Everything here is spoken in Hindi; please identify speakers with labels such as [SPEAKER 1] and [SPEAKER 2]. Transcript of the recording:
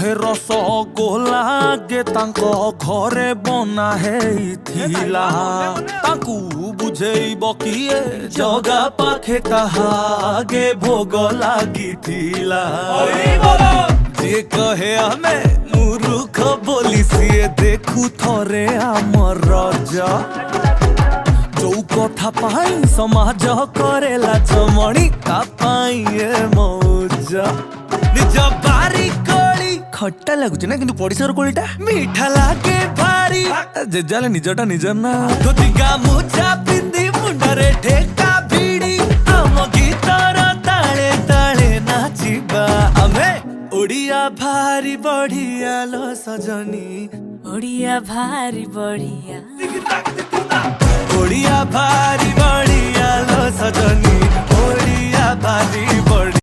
[SPEAKER 1] कहे रसगोला गे तांको घरे बना हेइथिला तांकू बुझेइब किए जगा पाखे ताहागे भोग लागिथिला जे कहे आमे मुरुख बोली सिए देखू थरे आमर रजा जो कथा पाई समाज करेला चमणी ता पाई ए मौजा निज बारी कोली खट्टा लागुच ना किंतु पड़िसार कोलीटा मीठा लागे भारी जेजाले निजटा निजर ना धोती गामुछा पिंदी मुंडरे ठेका भिड़ी आम गीतर ताले ताले नाचिबा आमे ओडिया भारी बढ़िया लो सजनी
[SPEAKER 2] ओडिया भारी बढ़िया
[SPEAKER 1] ओडिया भारी बढ़िया लो सजनी ओडिया भारी बढ़िया।